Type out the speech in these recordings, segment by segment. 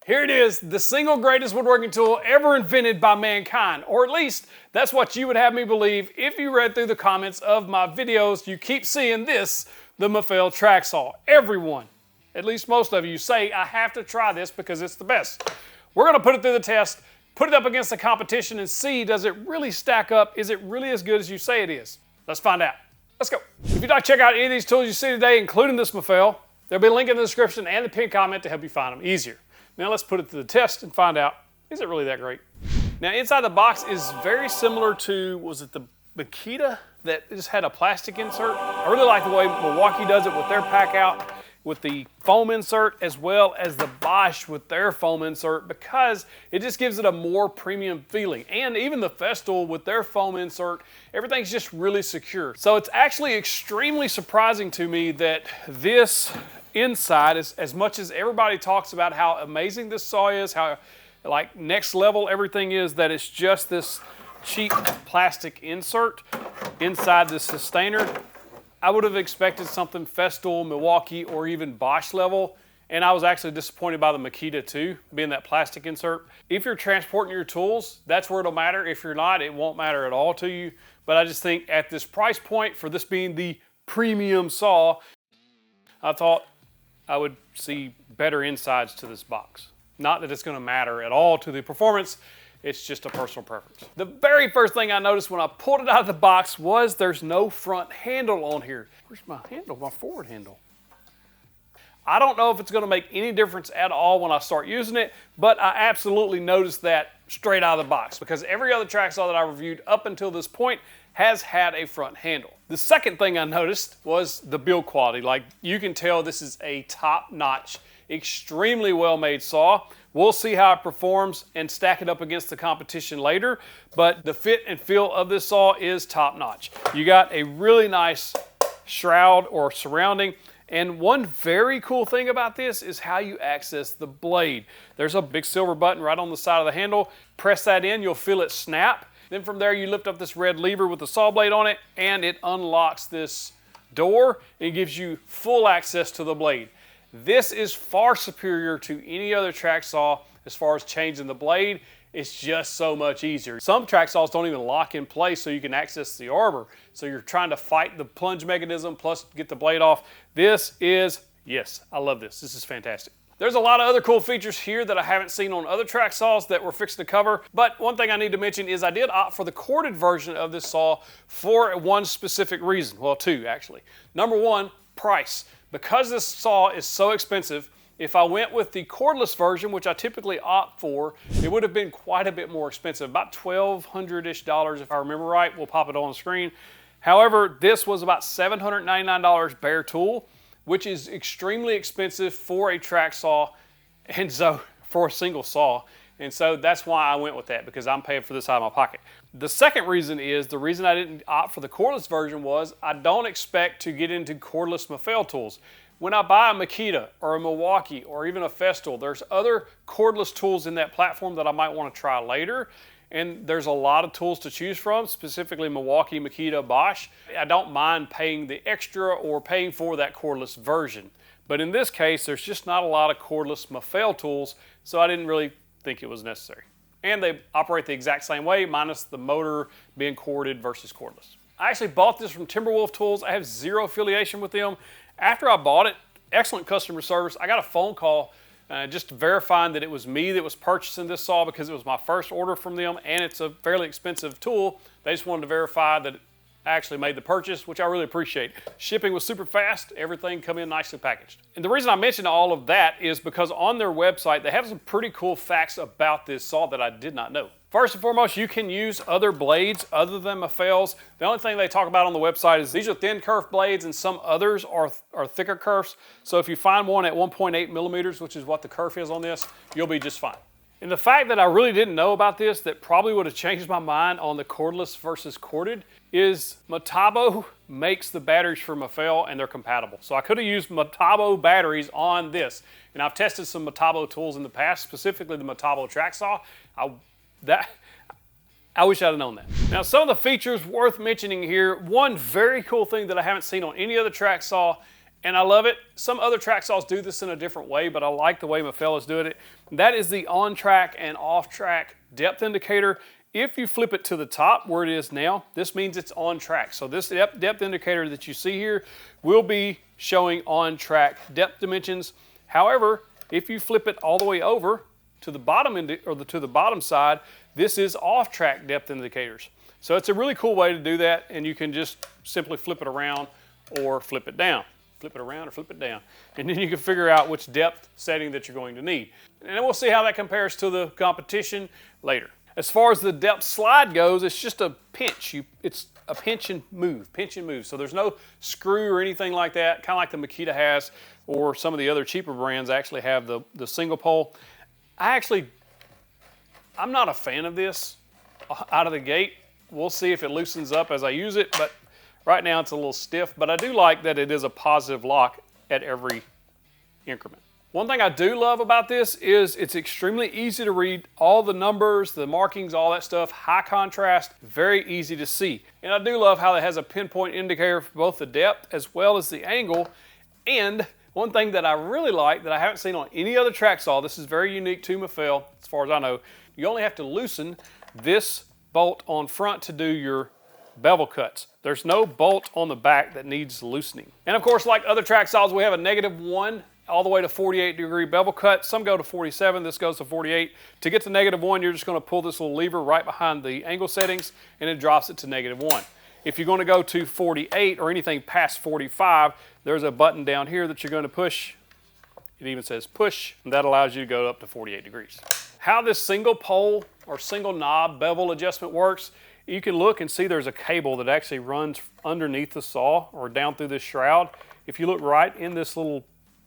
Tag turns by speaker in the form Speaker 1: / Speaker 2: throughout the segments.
Speaker 1: Here it is, the single greatest woodworking tool ever invented by mankind, or at least that's what you would have me believe if you read through the comments of my videos. You keep seeing this, the Mafell Track Saw. Everyone, at least most of you, say I have to try this because it's the best. We're gonna put it through the test, put it up against the competition and see, does it really stack up? Is it really as good as you say it is? Let's find out. Let's go. If you'd like to check out any of these tools you see today, including this Mafell, there'll be a link in the description and the pinned comment to help you find them easier. Now let's put it to the test and find out, is it really that great? Now inside the box is very similar to, was it the Makita that just had a plastic insert? I really like the way Milwaukee does it with their pack out, with the foam insert, as well as the Bosch with their foam insert, because it just gives it a more premium feeling. And even the Festool with their foam insert, everything's just really secure. So it's actually extremely surprising to me that this inside, as much as everybody talks about how amazing this saw is, how like next level everything is, that it's just this cheap plastic insert inside the sustainer. I would have expected something Festool, Milwaukee, or even Bosch level, and I was actually disappointed by the Makita too, being that plastic insert. If you're transporting your tools, that's where it'll matter. If you're not, it won't matter at all to you. But I just think at this price point, for this being the premium saw, I thought I would see better insides to this box. Not that it's gonna matter at all to the performance, it's just a personal preference. The very first thing I noticed when I pulled it out of the box was there's no front handle on here. Where's my handle, my forward handle? I don't know if it's gonna make any difference at all when I start using it, but I absolutely noticed that straight out of the box, because every other track saw that I reviewed up until this point has had a front handle. The second thing I noticed was the build quality. Like, you can tell this is a top-notch, extremely well-made saw. We'll see how it performs and stack it up against the competition later, but the fit and feel of this saw is top-notch. You got a really nice shroud or surrounding, and one very cool thing about this is how you access the blade. There's a big silver button right on the side of the handle. Press that in, you'll feel it snap. Then from there, you lift up this red lever with the saw blade on it, and it unlocks this door and gives you full access to the blade. This is far superior to any other track saw as far as changing the blade. It's just so much easier. Some track saws don't even lock in place so you can access the arbor. So you're trying to fight the plunge mechanism plus get the blade off. This is, yes, I love this. This is fantastic. There's a lot of other cool features here that I haven't seen on other track saws that we're fixing to cover, but one thing I need to mention is I did opt for the corded version of this saw for one specific reason. Well, two actually. Number one, price. Because this saw is so expensive, if I went with the cordless version, which I typically opt for, it would have been quite a bit more expensive, about $1,200-ish if I remember right. We'll pop it on the screen. However, this was about $799 bare tool, which is extremely expensive for a track saw, and so for a single saw. And so that's why I went with that, because I'm paying for this out of my pocket. The second reason is, the reason I didn't opt for the cordless version was I don't expect to get into cordless Mafell tools. When I buy a Makita or a Milwaukee or even a Festool, there's other cordless tools in that platform that I might want to try later. And there's a lot of tools to choose from, specifically Milwaukee, Makita, Bosch. I don't mind paying the extra or paying for that cordless version. But in this case, there's just not a lot of cordless Mafell tools, so I didn't really think it was necessary. And they operate the exact same way, minus the motor being corded versus cordless. I actually bought this from Timberwolf Tools. I have zero affiliation with them. After I bought it, excellent customer service. I got a phone call just verifying that it was me that was purchasing this saw, because it was my first order from them and it's a fairly expensive tool. They just wanted to verify that I actually made the purchase, which I really appreciate. Shipping was super fast, everything come in nicely packaged. And the reason I mentioned all of that is because on their website, they have some pretty cool facts about this saw that I did not know. First and foremost, you can use other blades other than Mafell's. The only thing they talk about on the website is these are thin kerf blades and some others are thicker kerfs. So if you find one at 1.8 millimeters, which is what the kerf is on this, you'll be just fine. And the fact that I really didn't know about this, that probably would have changed my mind on the cordless versus corded, is Metabo makes the batteries for Mafell and they're compatible. So I could have used Metabo batteries on this. And I've tested some Metabo tools in the past, specifically the Mafell Track Saw. I wish I'd have known that. Now, some of the features worth mentioning here, one very cool thing that I haven't seen on any other track saw, and I love it. Some other track saws do this in a different way, but I like the way Mafell is doing it. That is the on-track and off-track depth indicator. If you flip it to the top where it is now, this means it's on track. So this depth indicator that you see here will be showing on-track depth dimensions. However, if you flip it all the way over to the bottom to the bottom side, this is off-track depth indicators. So it's a really cool way to do that, and you can just simply flip it around or flip it down. Flip it around or flip it down. And then you can figure out which depth setting that you're going to need. And then we'll see how that compares to the competition later. As far as the depth slide goes, it's just a pinch. It's a pinch and move, pinch and move. So there's no screw or anything like that, kind of like the Makita has, or some of the other cheaper brands actually have the single pole. I'm not a fan of this out of the gate. We'll see if it loosens up as I use it, but right now it's a little stiff, but I do like that it is a positive lock at every increment. One thing I do love about this is it's extremely easy to read all the numbers, the markings, all that stuff, high contrast, very easy to see. And I do love how it has a pinpoint indicator for both the depth as well as the angle. And one thing that I really like that I haven't seen on any other track saw, this is very unique to Mafell as far as I know, you only have to loosen this bolt on front to do your bevel cuts. There's no bolt on the back that needs loosening. And of course, like other track saws, we have a -1 all the way to 48-degree bevel cut. Some go to 47, this goes to 48. To get to -1, you're just gonna pull this little lever right behind the angle settings and it drops it to -1. If you're gonna go to 48 or anything past 45, there's a button down here that you're gonna push. It even says push, and that allows you to go up to 48 degrees. How this single pole or single knob bevel adjustment works, you can look and see there's a cable that actually runs underneath the saw or down through this shroud. If you look right in this little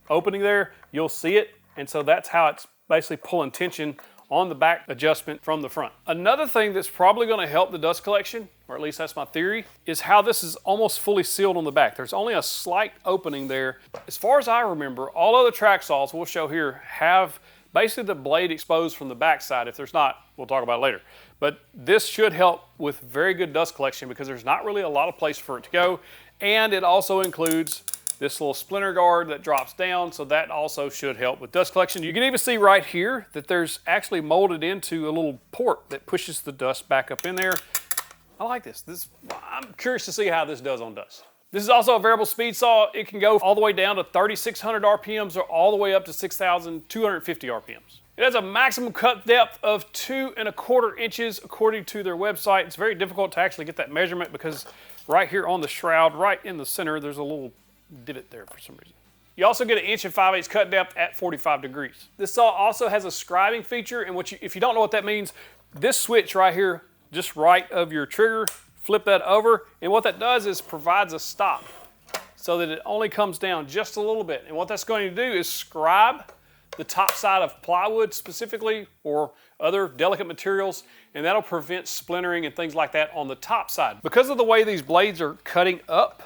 Speaker 1: opening there, you'll see it, and so that's how it's basically pulling tension on the back adjustment from the front. Another thing that's probably going to help the dust collection, or at least that's my theory, is how this is almost fully sealed on the back. There's only a slight opening there. As far as I remember, all other track saws we'll show here have basically the blade exposed from the back side. If there's not, we'll talk about it later. But this should help with very good dust collection because there's not really a lot of place for it to go, and it also includes this little splinter guard that drops down, so that also should help with dust collection. You can even see right here that there's actually molded into a little port that pushes the dust back up in there. I like this. I'm curious to see how this does on dust. This is also a variable speed saw. It can go all the way down to 3,600 RPMs or all the way up to 6,250 RPMs. It has a maximum cut depth of 2¼ inches according to their website. It's very difficult to actually get that measurement because right here on the shroud, right in the center, there's a little divot there for some reason. You also get an 1 5/8 cut depth at 45 degrees. This saw also has a scribing feature, and if you don't know what that means, this switch right here, just right of your trigger, flip that over, and what that does is provides a stop so that it only comes down just a little bit. And what that's going to do is scribe the top side of plywood specifically, or other delicate materials, and that'll prevent splintering and things like that on the top side. Because of the way these blades are cutting up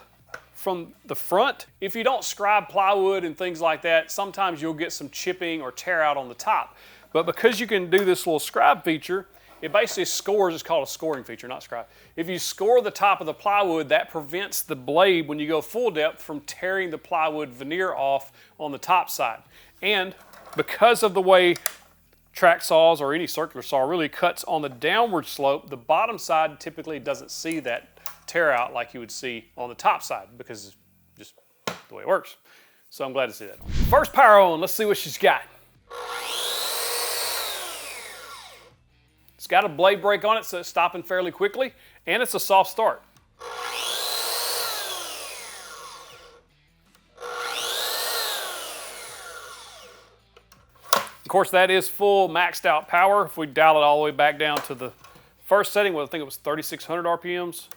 Speaker 1: from the front, if you don't scribe plywood and things like that, sometimes you'll get some chipping or tear out on the top. But because you can do this little scribe feature, it basically scores. It's called a scoring feature, not scribe. If you score the top of the plywood, that prevents the blade, when you go full depth, from tearing the plywood veneer off on the top side. And because of the way track saws or any circular saw really cuts on the downward slope, the bottom side typically doesn't see that tear out like you would see on the top side because it's just the way it works. So I'm glad to see that. First power on, let's see what she's got. It's got a blade brake on it, so it's stopping fairly quickly, and it's a soft start. Of course, that is full maxed out power. If we dial it all the way back down to the first setting, well, I think it was 3,600 RPMs.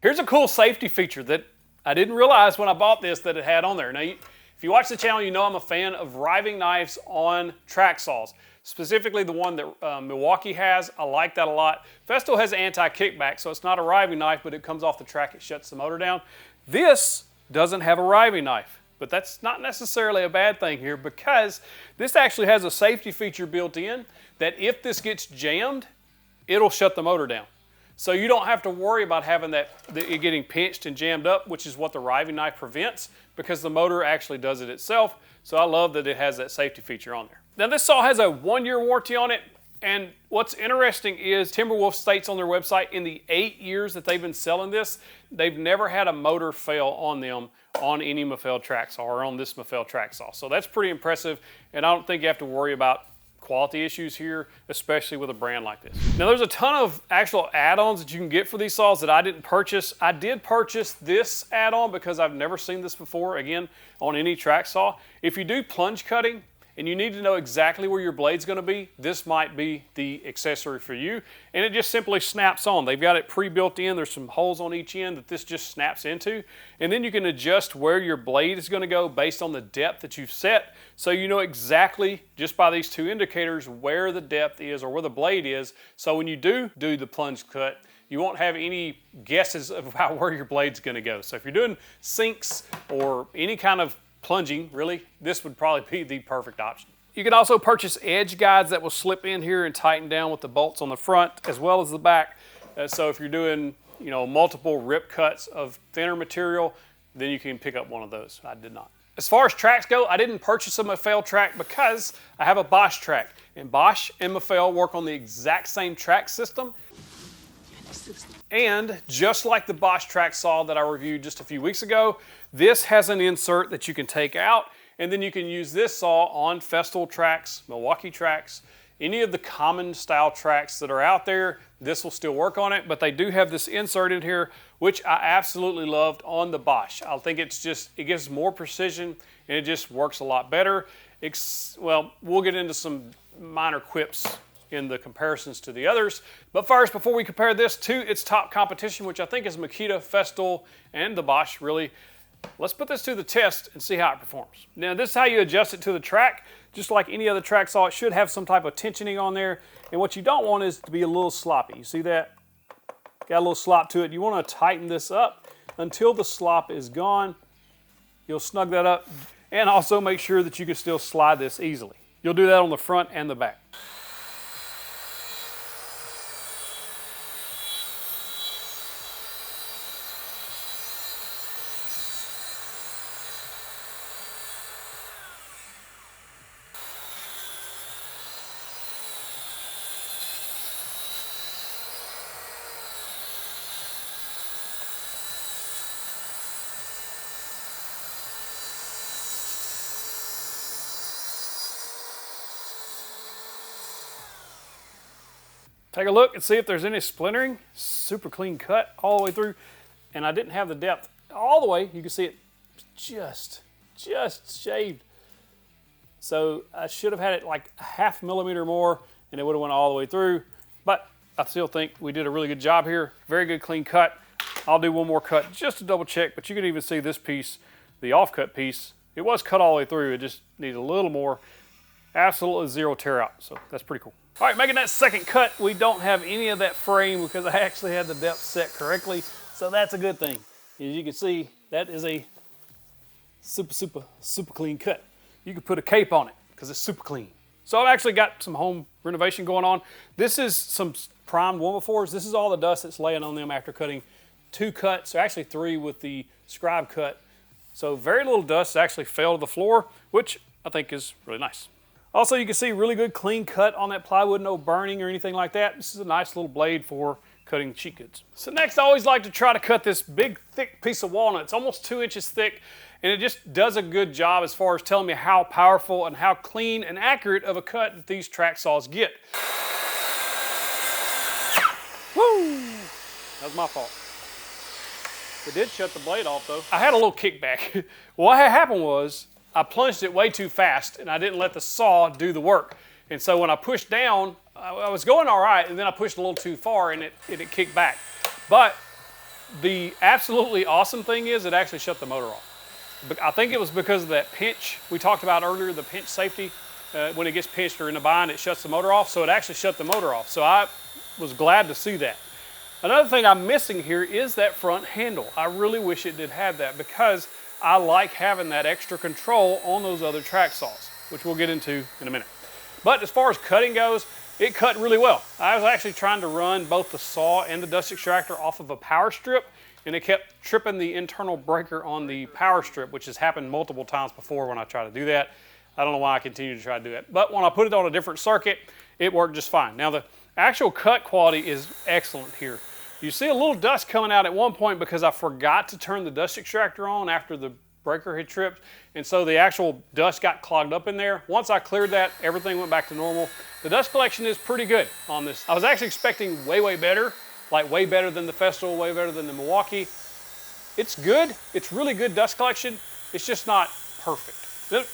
Speaker 1: Here's a cool safety feature that I didn't realize when I bought this that it had on there. Now, if you watch the channel, you know I'm a fan of riving knives on track saws, specifically the one that Milwaukee has. I like that a lot. Festool has anti-kickback, so it's not a riving knife, but it comes off the track, it shuts the motor down. This doesn't have a riving knife, but that's not necessarily a bad thing here because this actually has a safety feature built in that if this gets jammed, it'll shut the motor down. So you don't have to worry about having it getting pinched and jammed up, which is what the riving knife prevents, because the motor actually does it itself. So I love that it has that safety feature on there. Now this saw has a 1-year warranty on it. And what's interesting is Timberwolf states on their website in the 8 years that they've been selling this, they've never had a motor fail on them on any Mafell Track Saw or on this Mafell Track Saw. So that's pretty impressive, and I don't think you have to worry about quality issues here, especially with a brand like this. Now there's a ton of actual add-ons that you can get for these saws that I didn't purchase. I did purchase this add-on because I've never seen this before, again, on any track saw. If you do plunge cutting, and you need to know exactly where your blade's gonna be, this might be the accessory for you. And it just simply snaps on. They've got it pre-built in. There's some holes on each end that this just snaps into. And then you can adjust where your blade is gonna go based on the depth that you've set. So you know exactly, just by these two indicators, where the depth is or where the blade is. So when you do the plunge cut, you won't have any guesses about where your blade's gonna go. So if you're doing sinks or any kind of plunging, really, this would probably be the perfect option. You can also purchase edge guides that will slip in here and tighten down with the bolts on the front as well as the back. So if you're doing, you know, multiple rip cuts of thinner material, then you can pick up one of those. I did not. As far as tracks go, I didn't purchase a Mafell track because I have a Bosch track. And Bosch and Mafell work on the exact same track system. And just like the Bosch track saw that I reviewed just a few weeks ago, this has an insert that you can take out, and then you can use this saw on Festool tracks, Milwaukee tracks, any of the common style tracks that are out there. This will still work on it, but they do have this insert in here, which I absolutely loved on the Bosch. I think it gives more precision, and it just works a lot better. Well, we'll get into some minor quips in the comparisons to the others. But first, before we compare this to its top competition, which I think is Makita, Festool, and the Bosch, really, let's put this to the test and see how it performs. Now, this is how you adjust it to the track. Just like any other track saw, it should have some type of tensioning on there. And what you don't want is to be a little sloppy. You see that? Got a little slop to it. You want to tighten this up until the slop is gone. You'll snug that up and also make sure that you can still slide this easily. You'll do that on the front and the back. Take a look and see if there's any splintering. Super clean cut all the way through. And I didn't have the depth all the way. You can see it just shaved. So I should have had it like a ½ millimeter more and it would have went all the way through. But I still think we did a really good job here. Very good clean cut. I'll do one more cut just to double check, but you can even see this piece, the offcut piece, it was cut all the way through. It just needed a little more. Absolutely zero tear out. So that's pretty cool. All right, making that second cut, we don't have any of that frame because I actually had the depth set correctly. So that's a good thing. As you can see, that is a super clean cut. You could put a cape on it because it's super clean. So I've actually got some home renovation going on. This is some primed 1x4s. This is all the dust that's laying on them after cutting 2 cuts, or actually 3 with the scribe cut. So very little dust actually fell to the floor, which I think is really nice. Also, you can see really good clean cut on that plywood, no burning or anything like that. This is a nice little blade for cutting sheet goods. So next, I always like to try to cut this big, thick piece of walnut. It's almost 2 inches thick, and it just does a good job as far as telling me how powerful and how clean and accurate of a cut that these track saws get. Woo! That was my fault. It did shut the blade off though. I had a little kickback. What had happened was, I plunged it way too fast and I didn't let the saw do the work. And so when I pushed down, I was going all right, and then I pushed a little too far and it kicked back. But the absolutely awesome thing is it actually shut the motor off. I think it was because of that pinch we talked about earlier, the pinch safety. When it gets pinched or in a bind, it shuts the motor off. So it actually shut the motor off. So I was glad to see that. Another thing I'm missing here is that front handle. I really wish it did have that because I like having that extra control on those other track saws, which we'll get into in a minute. But as far as cutting goes, it cut really well. I was actually trying to run both the saw and the dust extractor off of a power strip, and it kept tripping the internal breaker on the power strip, which has happened multiple times before when I try to do that. I don't know why I continue to try to do it. But when I put it on a different circuit, it worked just fine. Now the actual cut quality is excellent here. You see a little dust coming out at one point because I forgot to turn the dust extractor on after the breaker had tripped, and so the actual dust got clogged up in there. Once I cleared that, everything went back to normal. The dust collection is pretty good on this. I was actually expecting way better, like way better than the Festool, way better than the Milwaukee. It's good. It's really good dust collection. It's just not perfect.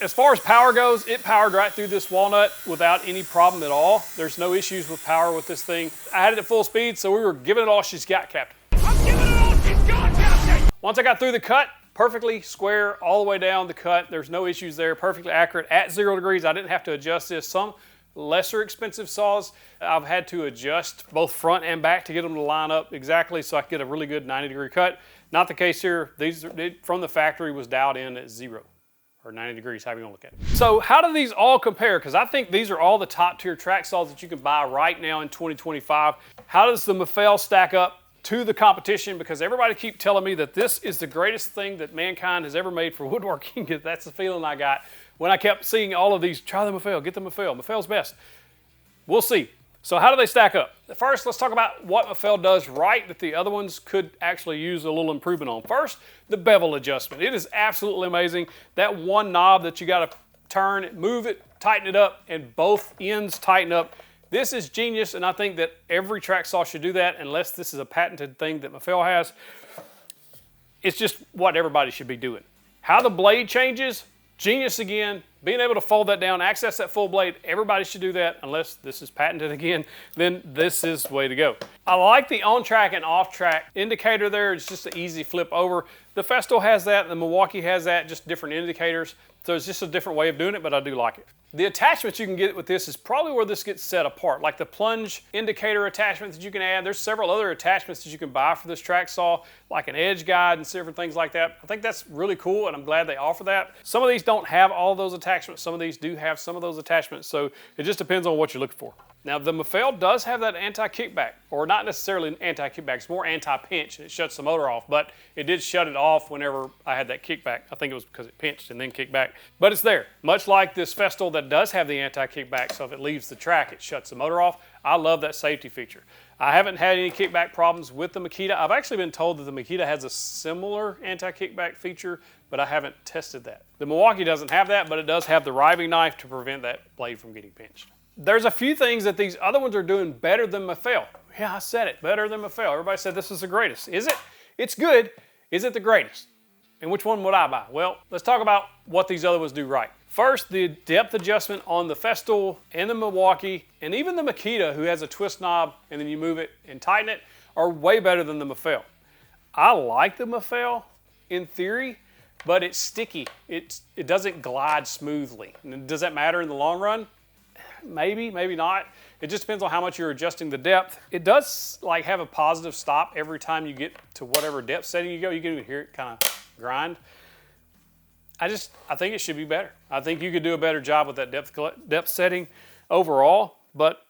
Speaker 1: As far as power goes, it powered right through this walnut without any problem at all. There's no issues with power with this thing. I had it at full speed, so we were giving it all she's got, Captain. I'm giving it all she's got, Captain! Once I got through the cut, perfectly square all the way down the cut. There's no issues there, perfectly accurate at 0 degrees. I didn't have to adjust this. Some lesser expensive saws, I've had to adjust both front and back to get them to line up exactly so I could get a really good 90-degree cut. Not the case here. These from the factory was dialed in at 0. Or 90 degrees, however you want to look at it. So how do these all compare? Because I think these are all the top tier track saws that you can buy right now in 2025. How does the Mafell stack up to the competition? Because everybody keep telling me that this is the greatest thing that mankind has ever made for woodworking. That's the feeling I got when I kept seeing all of these. Try the Mafell, get the Mafell. Mafell's best. We'll see. So how do they stack up? First, let's talk about what Mafell does right that the other ones could actually use a little improvement on. First, the bevel adjustment. It is absolutely amazing. That one knob that you got to turn, move it, tighten it up, and both ends tighten up. This is genius, and I think that every track saw should do that unless this is a patented thing that Mafell has. It's just what everybody should be doing. How the blade changes, genius again. Being able to fold that down, access that full blade, everybody should do that unless this is patented again, then this is the way to go. I like the on-track and off-track indicator there. It's just an easy flip over. The Festool has that, the Milwaukee has that, just different indicators. So it's just a different way of doing it, but I do like it. The attachments you can get with this is probably where this gets set apart, like the plunge indicator attachment that you can add. There's several other attachments that you can buy for this track saw, like an edge guide and different things like that. I think that's really cool, and I'm glad they offer that. Some of these don't have all those attachments. Some of these do have some of those attachments, so it just depends on what you're looking for. Now, the Mafell does have that anti-kickback, or not necessarily anti-kickback, it's more anti-pinch, and it shuts the motor off, but it did shut it off whenever I had that kickback. I think it was because it pinched and then kicked back. But it's there, much like this Festool that does have the anti-kickback, so if it leaves the track, it shuts the motor off. I love that safety feature. I haven't had any kickback problems with the Makita. I've actually been told that the Makita has a similar anti-kickback feature, but I haven't tested that. The Milwaukee doesn't have that, but it does have the riving knife to prevent that blade from getting pinched. There's a few things that these other ones are doing better than Mafell. Yeah, I said it, better than Mafell. Everybody said this is the greatest. Is it? It's good. Is it the greatest? And which one would I buy? Well, let's talk about what these other ones do right. First, the depth adjustment on the Festool and the Milwaukee, and even the Makita, who has a twist knob and then you move it and tighten it, are way better than the Mafell. I like the Mafell in theory, but it's sticky. It doesn't glide smoothly. And does that matter in the long run? Maybe, maybe not. It just depends on how much you're adjusting the depth. It does like have a positive stop every time you get to whatever depth setting you go. You can even hear it kind of grind. I think it should be better. I think you could do a better job with that depth setting overall, but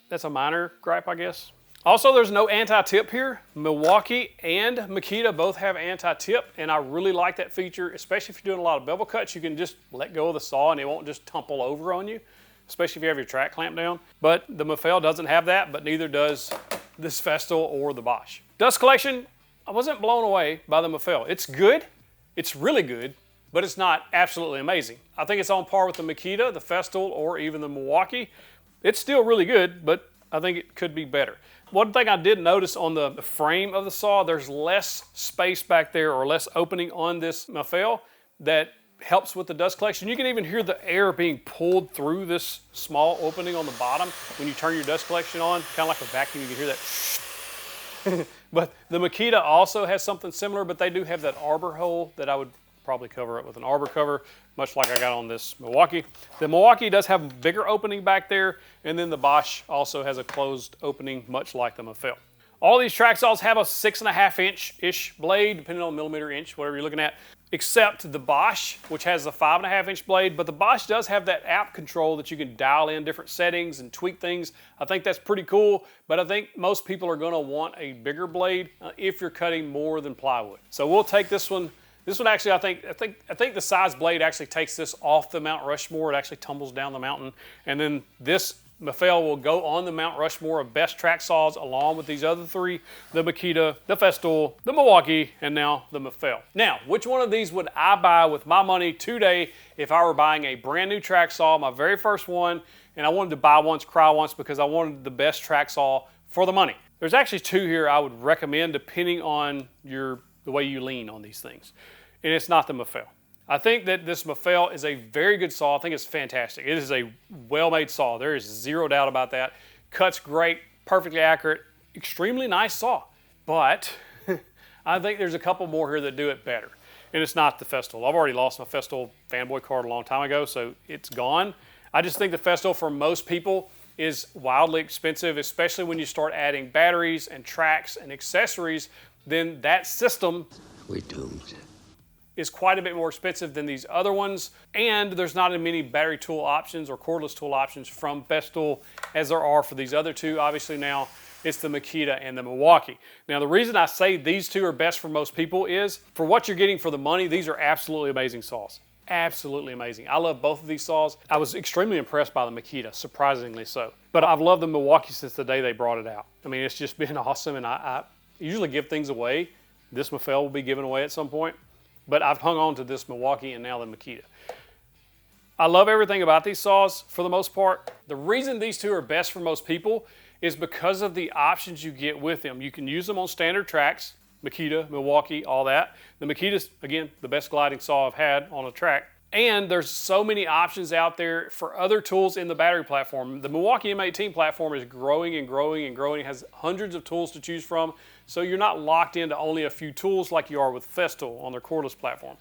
Speaker 1: that's a minor gripe, I guess. Also, there's no anti-tip here. Milwaukee and Makita both have anti-tip, and I really like that feature, especially if you're doing a lot of bevel cuts. You can just let go of the saw and it won't just tumble over on you, especially if you have your track clamp down. But the Mafell doesn't have that, but neither does this Festool or the Bosch. Dust collection, I wasn't blown away by the Mafell. It's good, it's really good, but it's not absolutely amazing. I think it's on par with the Makita, the Festool, or even the Milwaukee. It's still really good, but I think it could be better. One thing I did notice on the frame of the saw, there's less space back there or less opening on this Mafell that helps with the dust collection. You can even hear the air being pulled through this small opening on the bottom when you turn your dust collection on, kind of like a vacuum. You can hear that. But the Makita also has something similar, but they do have that arbor hole that I would probably cover it with an arbor cover, much like I got on this Milwaukee. The Milwaukee does have a bigger opening back there, and then the Bosch also has a closed opening, much like the Mafell. All these track saws have a 6.5 inch-ish blade, depending on millimeter, inch, whatever you're looking at. except the Bosch, which has a 5.5-inch blade, but the Bosch does have that app control that you can dial in different settings and tweak things. I think that's pretty cool, but I think most people are gonna want a bigger blade if you're cutting more than plywood. So we'll take this one. This one actually, I think the size blade actually takes this off the Mount Rushmore. It actually tumbles down the mountain. And then this Mafell will go on the Mount Rushmore of best track saws along with these other three, the Makita, the Festool, the Milwaukee, and now the Mafell. Now, which one of these would I buy with my money today if I were buying a brand new track saw, my very first one, and I wanted to buy once, cry once, because I wanted the best track saw for the money? There's actually two here I would recommend depending on the way you lean on these things. And it's not the Mafell. I think that this Mafell is a very good saw. I think it's fantastic. It is a well-made saw. There is zero doubt about that. Cuts great, perfectly accurate, extremely nice saw. But I think there's a couple more here that do it better. And it's not the Festool. I've already lost my Festool fanboy card a long time ago, so it's gone. I just think the Festool for most people is wildly expensive, especially when you start adding batteries and tracks and accessories. Then that system,
Speaker 2: we're doomed,
Speaker 1: is quite a bit more expensive than these other ones, and there's not as many battery tool options or cordless tool options from Festool as there are for these other two. Obviously now it's the Makita and the Milwaukee. Now the reason I say these two are best for most people is for what you're getting for the money, these are absolutely amazing saws. Absolutely amazing. I love both of these saws. I was extremely impressed by the Makita, surprisingly so. But I've loved the Milwaukee since the day they brought it out. I mean, it's just been awesome, and I usually give things away. This Mafell will be given away at some point. But I've hung on to this Milwaukee and now the Makita. I love everything about these saws for the most part. The reason these two are best for most people is because of the options you get with them. You can use them on standard tracks, Makita, Milwaukee, all that. The Makita's, again, the best gliding saw I've had on a track. And there's so many options out there for other tools in the battery platform. The Milwaukee M18 platform is growing and growing and growing. It has hundreds of tools to choose from. So you're not locked into only a few tools like you are with Festool on their cordless platform.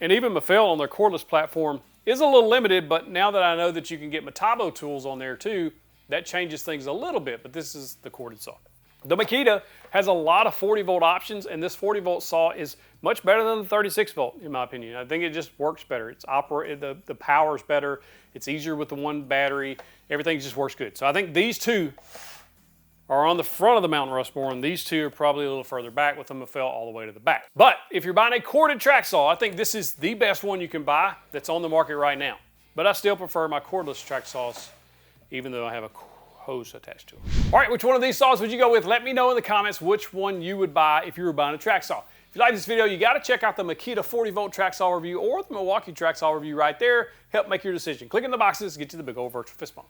Speaker 1: And even Mafell on their cordless platform is a little limited, but now that I know that you can get Metabo tools on there too, that changes things a little bit, but this is the corded saw. The Makita has a lot of 40-volt options, and this 40-volt saw is much better than the 36-volt, in my opinion. I think it just works better. The power's better. It's easier with the one battery. Everything just works good. So I think these two are on the front of the Mount Rushmore, and these two are probably a little further back with the Mafell all the way to the back. But if you're buying a corded track saw, I think this is the best one you can buy that's on the market right now. But I still prefer my cordless track saws, even though I have a hose attached to them. All right, which one of these saws would you go with? Let me know in the comments which one you would buy if you were buying a track saw. If you like this video, you got to check out the Makita 40-volt track saw review or the Milwaukee track saw review right there. Help make your decision. Click in the boxes, get you the big old virtual fist bump.